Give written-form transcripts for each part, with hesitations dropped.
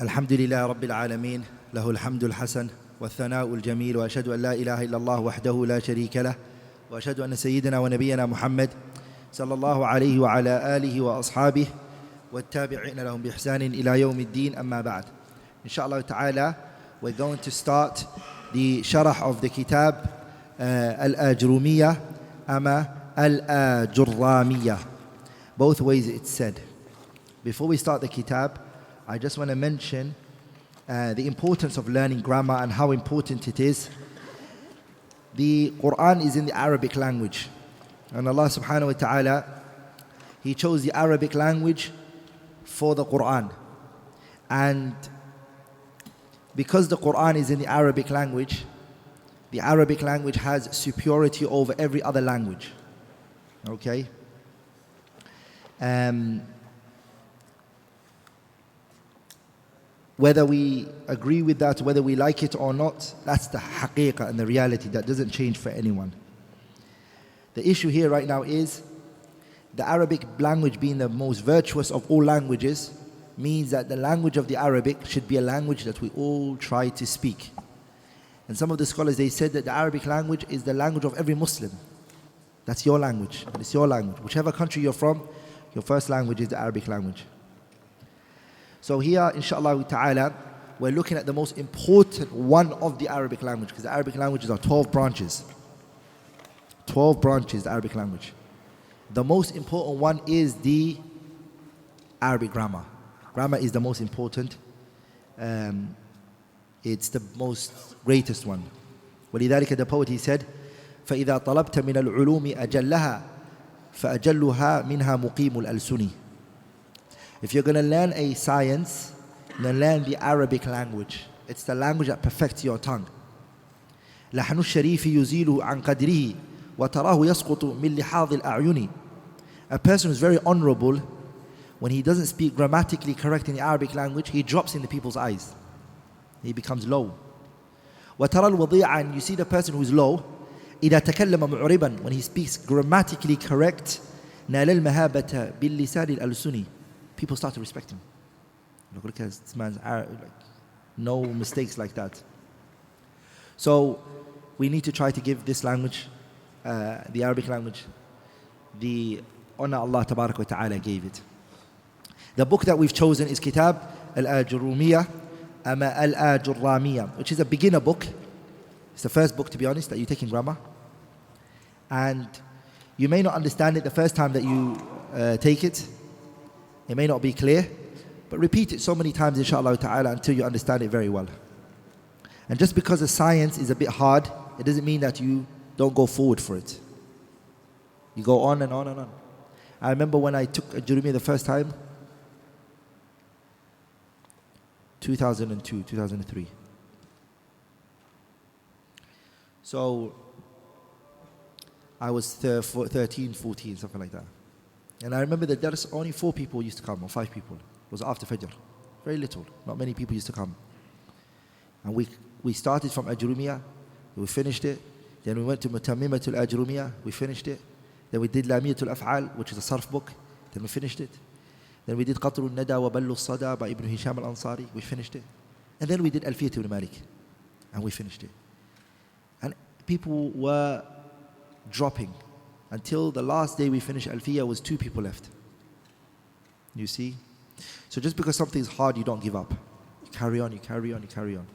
الحمد لله رب العالمين له الحمد الحسن والثناء الجميل وأشهد أن لا إله إلا الله وحده لا شريك له وأشهد أن سيدنا ونبينا محمد صلى الله عليه وعلى آله وأصحابه والتابعين لهم بإحسان إلى يوم الدين أما بعد. Inshallah ta'ala, we're going to start the sharh of the kitab al-Ajrumiyyah ama al-Ajurramiyyah. Both ways it's said. Before we start the kitab, I just want to mention the importance of learning grammar and how important it is. The Quran is in the Arabic language, and Allah subhanahu wa ta'ala, He chose the Arabic language for the Quran. And because the Quran is in the Arabic language has superiority over every other language. Okay? Whether we agree with that, whether we like it or not, that's the haqiqah and the reality that doesn't change for anyone. The issue here right now is the Arabic language being the most virtuous of all languages means that the language of the Arabic should be a language that we all try to speak. And some of the scholars, they said that the Arabic language is the language of every Muslim. That's your language. It's your language. Whichever country you're from, your first language is the Arabic language. So here, inshallah ta'ala, we're looking at the most important one of the Arabic language, because the Arabic languages are 12 branches. 12 branches, the Arabic language. The most important one is the Arabic grammar. Grammar is the most important. It's the most greatest one. ولذلك the poet, he said, فإذا طلبت من العلوم أجلها فأجلها منها مقيم الألسن. If you're going to learn a science, then learn the Arabic language. It's the language that perfects your tongue. لحن الشريف يزيل عن قدره وتراه يسقط من لحاظ الأعين. A person who's very honorable, when he doesn't speak grammatically correct in the Arabic language, he drops in the people's eyes. He becomes low. وترى الوضيع, and you see the person who's low, إذا تكلم معربا, when he speaks grammatically correct, نال المهابة باللسان الألسني. People start to respect him. Look at this man's Arabic, no mistakes like that. So we need to try to give this language, the Arabic language, the honor Allah Tabarak wa Ta'ala gave it. The book that we've chosen is Kitab al-Ajrumiyyah ama al-Ajurramiyyah, which is a beginner book. It's the first book, to be honest, that you take in grammar. And you may not understand it the first time that you take it. It may not be clear, but repeat it so many times, inshallah ta'ala, until you understand it very well. And just because the science is a bit hard, it doesn't mean that you don't go forward for it. You go on and on and on. I remember when I took Ajrumiyyah the first time, 2002, 2003. So I was 13, 14, something like that. And I remember that there was only 4 people used to come, or 5 people. It was after Fajr. Very little. Not many people used to come. And we started from Ajrumiyyah, we finished it. Then we went to Mutammimatul Ajrumiyyah, we finished it. Then we did Lamiyatul Af'al, which is a sarf book. Then we finished it. Then we did Qatrul Nada wa Ballu Sada by Ibn Hisham al-Ansari. We finished it. And then we did Alfiyat ibn Malik. And we finished it. And people were dropping. Until the last day we finished Alfiyah was 2 people left. You see? So just because something is hard, you don't give up. You carry on, you carry on, you carry on.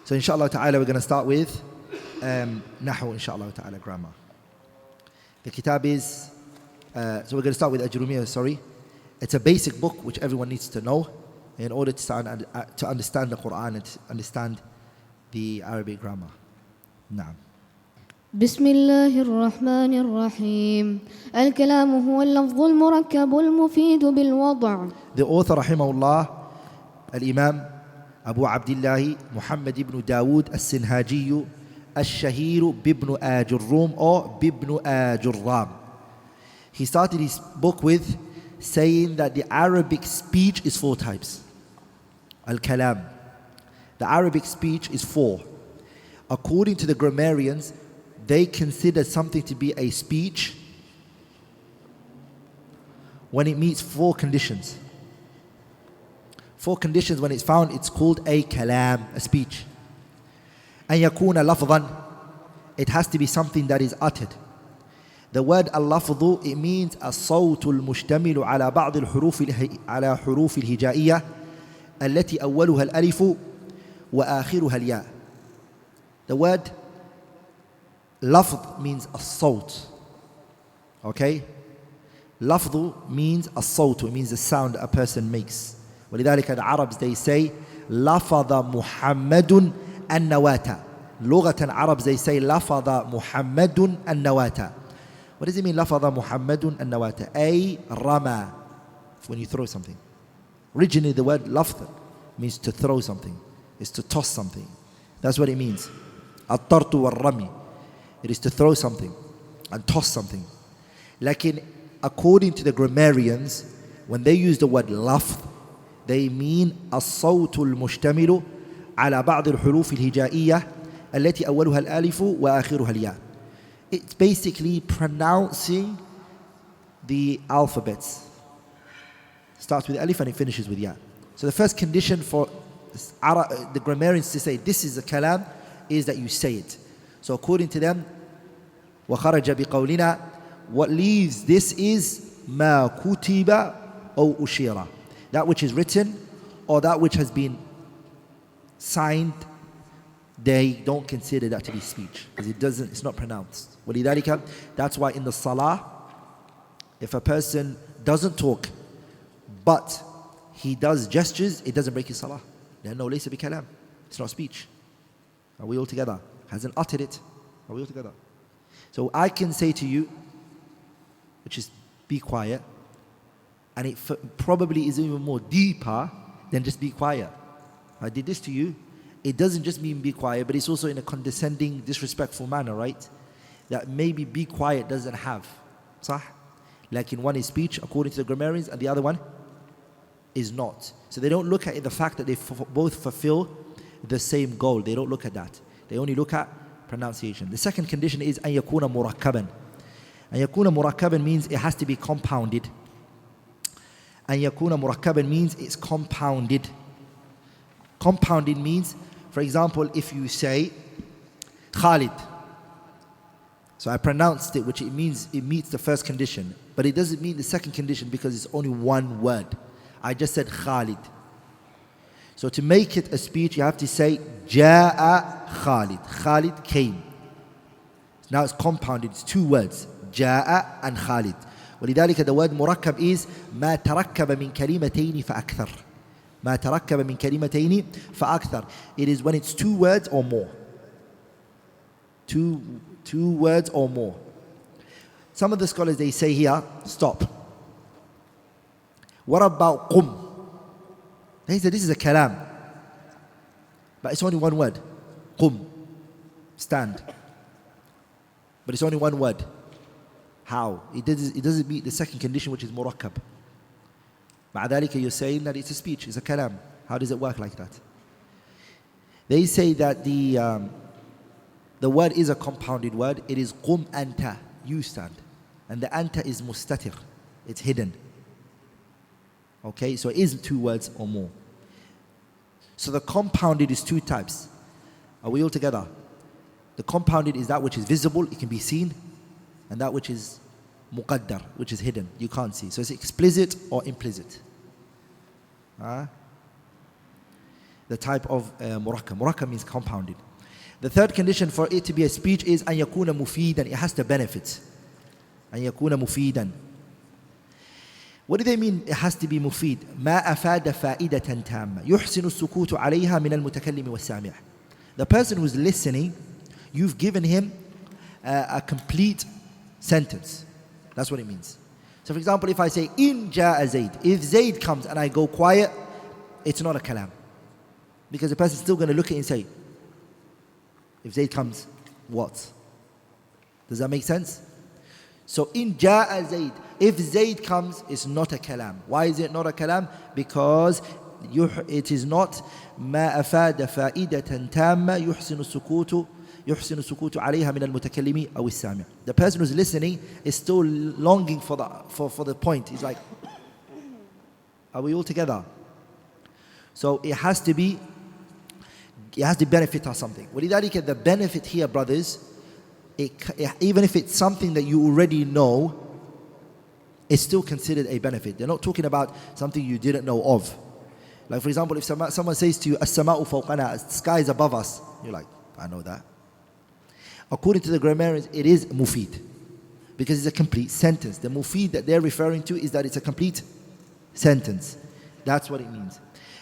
So inshallah ta'ala, we're going to start with Nahu, inshallah ta'ala, grammar. The kitab is, so we're going to start with Ajrumiyyah, sorry. It's a basic book which everyone needs to know in order to understand the Quran and to understand the Arabic grammar. Naam. بسم الله الرحمن الرحيم الكلام هو اللفظ المركب المفيد بالوضع. The author rahimahullah, al-Imam Abu Abdullah Muhammad ibn Dawood al-Sinhaji al-Shahir bibn Ajurrum or bibn Ajurram. He started his book with saying that the Arabic speech is 4 types. Al-Kalam. The Arabic speech is 4. According to the grammarians, they consider something to be a speech when it meets 4 conditions. 4 conditions when it's found, it's called a kalam, a speech. أن يكون لفظا, it has to be something that is uttered. The word al-lafdhu, it means الصوت المشتمل على بعض الحروف على حروف الهجائية التي أولها الألف وآخرها الياء. The word lafdh means الصوت. Okay? Lafdhu means الصوت, it means the sound a person makes. ولذلك the Arabs, they say لفظ محمد النواة. لغة Arabs, they say لفظ محمد النواة. What does it mean لفظ محمد النواة? أي رمى, when you throw something. Originally the word lafdh means to throw something, is to toss something. That's what it means. الطرط والرمي, it is to throw something and toss something. Lakin according to the grammarians, when they use the word lafdh, they mean الصوت المشتمل على بعض الحروف الهجائية التي أولها الألف وآخرها الياء. It's basically pronouncing the alphabets. Starts with alif and it finishes with ya. So the first condition for the grammarians to say this is a kalam is that you say it. So according to them, وخرج بقولنا, what leaves this is ما كتب أو أشير, that which is written or that which has been signed. They don't consider that to be speech because it's not pronounced. ولذلك, that's why in the salah, if a person doesn't talk but he does gestures, it doesn't break his salah. No, ليس بكلام, it's not speech. Are we all together? Hasn't uttered it. Are we all together? So I can say to you, which is be quiet, and it probably is even more deeper than just be quiet. I did this to you. It doesn't just mean be quiet, but it's also in a condescending, disrespectful manner, right? That maybe be quiet doesn't have. صح? Like in one is speech, according to the grammarians, and the other one is not. So they don't look at the fact that they both fulfill the same goal. They don't look at that. They only look at pronunciation. The second condition is أن يكون مركبا. أن يكون مركبا means it has to be compounded. أن يكون مركبا means it's compounded. Compounded means, for example, if you say Khalid, so I pronounced it, which it means it meets the first condition, but it doesn't meet the second condition because it's only one word. I just said Khalid. So to make it a speech, you have to say Ja'a Khalid. Khalid came. Now it's compounded, it's 2 words, Ja'a and Khalid. ولذلك the word مركب is ما تركب من كلمتين فأكثر. ما تركب من كلمتين فأكثر. It is when it's 2 words or more. Two words or more. Some of the scholars, they say here, stop. What about qum? They say this is a kalam, but it's only 1 word. Qum, stand. But it's only 1 word. How? It doesn't meet the second condition, which is murakkab. مع ذلك, you're saying that it's a speech, it's a kalam. How does it work like that? They say that the word is a compounded word. It is qum anta, you stand. And the anta is mustatir, it's hidden. Okay, so it is 2 words or more. So the compounded is 2 types. Are we all together? The compounded is that which is visible, it can be seen, and that which is muqaddar, which is hidden, you can't see. So it's explicit or implicit. The type of murakkab. Murakkab means compounded. The third condition for it to be a speech is أن يكون مفيدا. It has to benefit. أن يكون مفيدا. What do they mean it has to be مفيد? ما أفاد فائدة تامة يحسن السكوت عليها من المتكلم والسامع. The person who's listening, you've given him a complete sentence. That's what it means. So for example, if I say in ja'a Zayd, if Zayd comes and I go quiet, it's not a kalam, because the person's still going to look at it and say, if Zayd comes, what? Does that make sense? So in ja'a Zayd, if Zayd comes, it's not a kalam. Why is it not a kalam? Because it is not ما أفاد فائدة تامة يحسن السكوت عليها من المتكلم أو السامع. The person who's listening is still longing for the point. He's like, Are we all together? So it has to benefit us something. ولذلك the benefit here, brothers, even if it's something that you already know, it's still considered a benefit. They're not talking about something you didn't know of. Like for example, if someone says to you, "As-sama'u fawqana," the sky is above us, you're like, I know that. According to the grammarians, it is mufid, because it's a complete sentence. The mufid that they're referring to is that it's a complete sentence. That's what it means.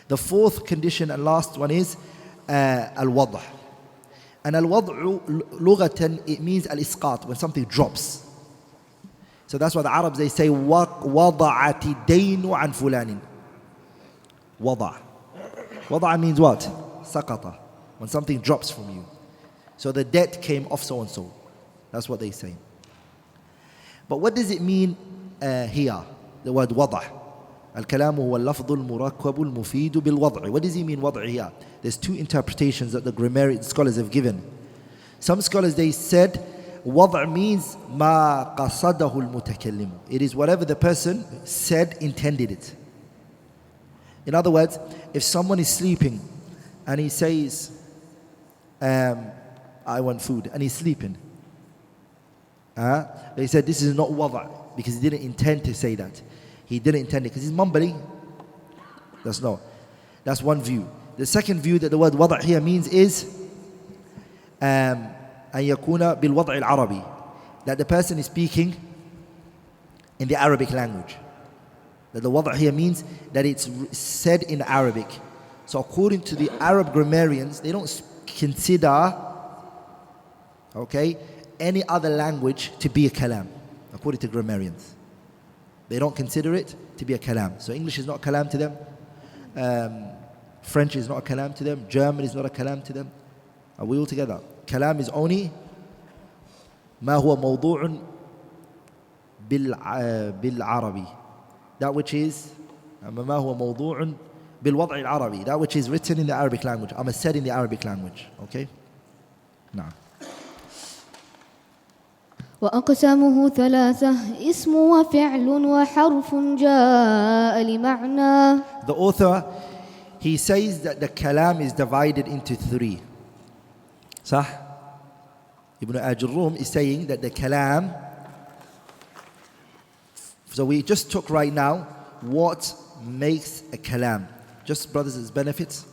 The fourth condition and last one is al-wad'. And al-wad'u, lughatan, it means al-isqat, when something drops. So that's why the Arabs, they say, وَضَعَتِ الدَّيْنُ عَنْ فُلَانٍ. Wada'. Wada' means what? Saqata. When something drops from you. So the debt came off so and so. That's what they say. But what does it mean here? The word wada'. الكلام هو اللفظ المركب المفيد بالوضع. What does he mean wada' here? There's two interpretations that the grammar scholars have given. Some scholars, they said wada' means ما قصده المتكلم. It is whatever the person said, intended it. In other words, if someone is sleeping and he says, I want food, and he's sleeping, they said this is not wada' because he didn't intend to say that. He didn't intend it because he's mumbling. That's one view. The second view that the word wada' here means is أن يكون بالوضع العربي, that the person is speaking in the Arabic language. That the wada' here means that it's said in Arabic. So according to the Arab grammarians, they don't consider, any other language to be a kalam. According to grammarians, they don't consider it to be a kalam. So English is not a kalam to them. French is not a kalam to them. German is not a kalam to them. Are we all together? Kalam is only ما هو موضوع بالعربي. That which is ما هو موضوع بالوضع العربي. That which is written in the Arabic language. Said in the Arabic language. Okay? نعم. وأقسامه ثلاثة اسم وفعل وحرف جاء لمعنى. The author, he says that the kalam is divided into three. صح? Ibn Ajurrum is saying that the kalam, so we just took right now what makes a kalam. Just brothers, as benefits,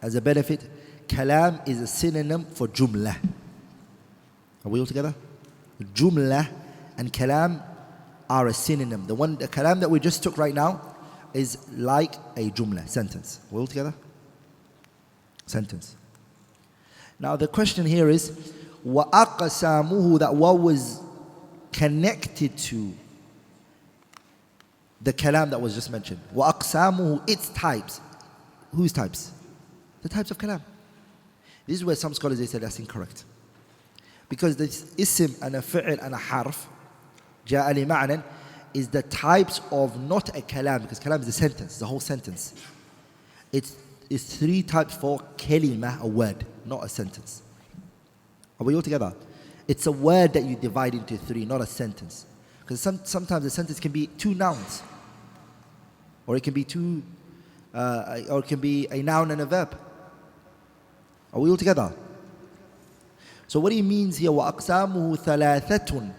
as a benefit, kalam is a synonym for jumlah. Are we all together? Jumlah and kalam are a synonym. The kalam that we just took right now is like a jumlah, sentence. We're all together? Sentence. Now the question here is, وَأَقْسَامُهُ, that what was connected to the kalam that was just mentioned. وَأَقْسَامُهُ, its types. Whose types? The types of kalam. This is where some scholars, they said that's incorrect. Because this ism and a fi'l and a harf, جاء لمعنى, is the types of not a kalam, because kalam is a sentence, the whole sentence. It's three types for kalima, a word, not a sentence. Are we all together? It's a word that you divide into three, not a sentence. Because sometimes a sentence can be two nouns, or it can be a noun and a verb. Are we all together? So what he means here, وَأَقْسَامُهُ ثَلَاثَةٌ,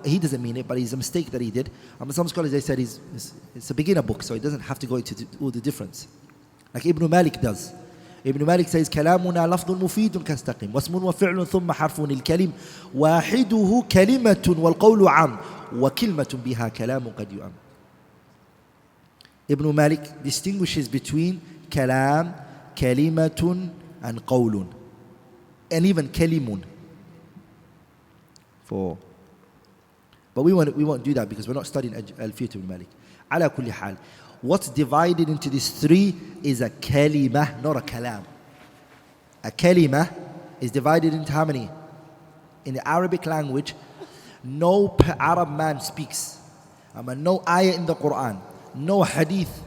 he doesn't mean it, but it's a mistake that he did. Some scholars, they said it's a beginner book, so he doesn't have to go into all the difference. Like Ibn Malik does. Ibn Malik says, كلامنا لفظ مفيد كاستقم واسم وفعل ثم حرف الكلم واحده كلمة والقول عام وكلمة بها كلام قد يؤم. Ibn Malik distinguishes between kalam, kalimatun, and qawlun, and even kalimun. But we won't do that because we're not studying Al-Fiqh ibn Malik. على كل حال, what's divided into these three is a kalima, not a kalam. A kalima is divided into how many? In the Arabic language, no Arab man speaks. No ayah in the Quran, no hadith.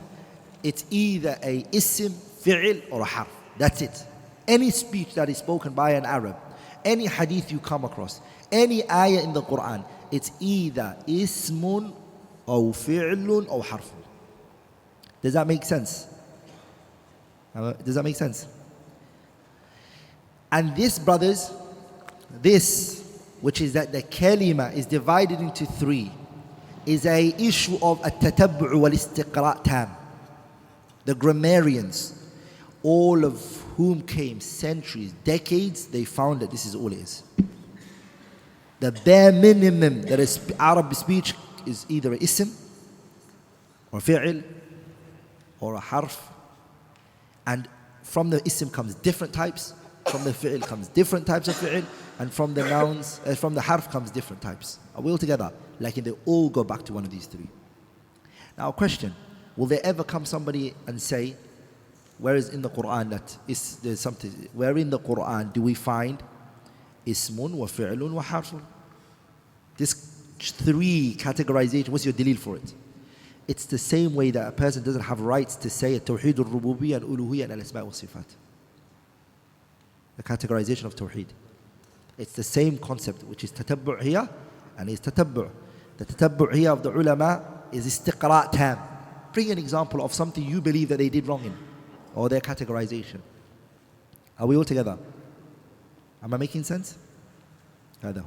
It's either a ism, fi'l, or a harf. That's it. Any speech that is spoken by an Arab, any hadith you come across, any ayah in the Quran, it's either ismun أو فعل أو حرف. Does that make sense? Does that make sense? And this, brothers, this, which is that the kalima is divided into three, is a issue of at-tatabbu' wal-istiqra' tam. The grammarians, all of whom came centuries, decades, they found that this is all it is. The bare minimum that is Arab speech is either an ism or fi'l or a harf, and from the ism comes different types, from the fi'l comes different types of fi'l, and from the nouns, from the harf comes different types. Are we all together? Like they all go back to one of these three. Now, question: will there ever come somebody and say, where is in the Quran that is there's something? Where in the Quran do we find ismun wa fi'lun wa harfun? This three categorization. What's your dalil for it? It's the same way that a person doesn't have rights to say Tawheed al-Rububiyyah, al-Uluhiyyah, and al-Asma' wa Sifat. The categorization of Tawheed. It's the same concept, which is tatabbu' here and is tatabbu'. The tatabbu' here of the ulama is istiqra' tam. Bring an example of something you believe that they did wrong in, or their categorization. Are we all together? Am I making sense? هذا هو.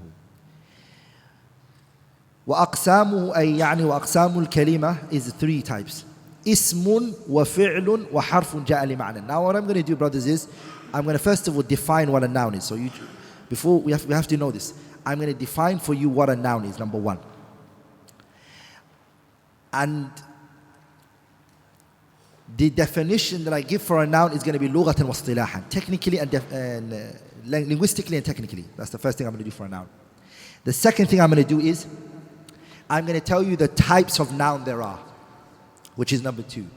وأقسامه أي يعني وأقسام الكلمة is three types. اسم وفعل وحرف جاء لمعنى. Now what I'm going to do, brothers, is I'm going to first of all define what a noun is. So before we have to know this. I'm going to define for you what a noun is, number one. And the definition that I give for a noun is going to be lughatan wa istilahan, technically and linguistically and technically. That's the first thing I'm going to do for a noun. The second thing I'm going to do is I'm going to tell you the types of noun there are, which is number two.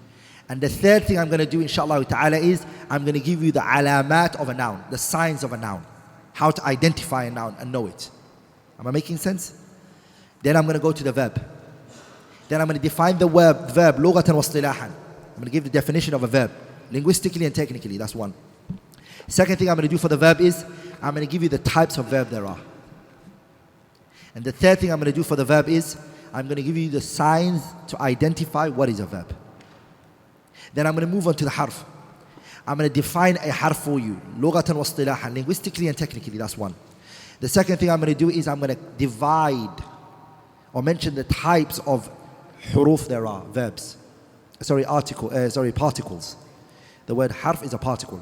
And the third thing I'm going to do, inshallah ta'ala, is I'm going to give you the alamat of a noun, the signs of a noun, how to identify a noun and know it. Am I making sense? Then I'm going to go to the verb. Then I'm going to define the verb lughatan wa istilahan. I'm going to give the definition of a verb, linguistically and technically. That's one. Second thing I'm going to do for the verb is I'm going to give you the types of verb there are. And the third thing I'm going to do for the verb is I'm going to give you the signs to identify what is a verb. Then I'm going to move on to the harf. I'm going to define a harf for you, lughatan wa istilahan, linguistically and technically. That's one. The second thing I'm going to do is I'm going to divide or mention the types of huruf there are, verbs. Particles. The word harf is a particle.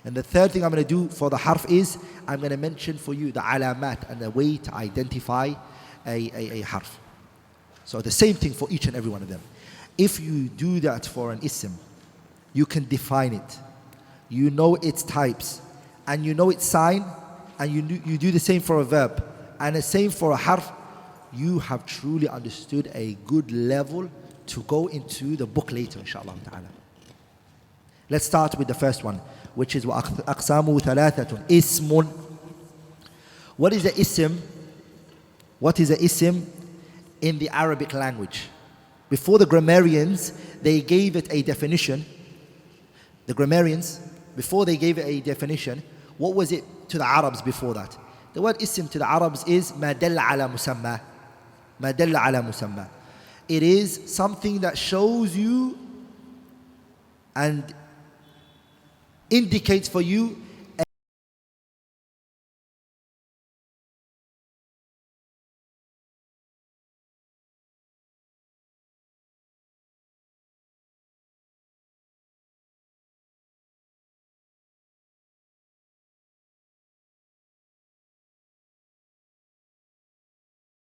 And the third thing I'm going to do for the harf is I'm going to mention for you the alamat and the way to identify a harf. So the same thing for each and every one of them. If you do that for an ism, you can define it. You know its types and you know its sign, and you do the same for a verb and the same for a harf. You have truly understood a good level to go into the book later, inshallah ta'ala. Let's start with the first one, which is وَأَقْسَامُهُ ثَلَاثَةٌ ismun. What is the ism? What is the ism in the Arabic language? Before the grammarians, they gave it a definition. The grammarians, before they gave it a definition, what was it to the Arabs before that? The word ism to the Arabs is مَا دَلَّ عَلَى مُسَمَّى. مَا دَلَّ عَلَى مُسَمَّى. It is something that shows you and indicates for you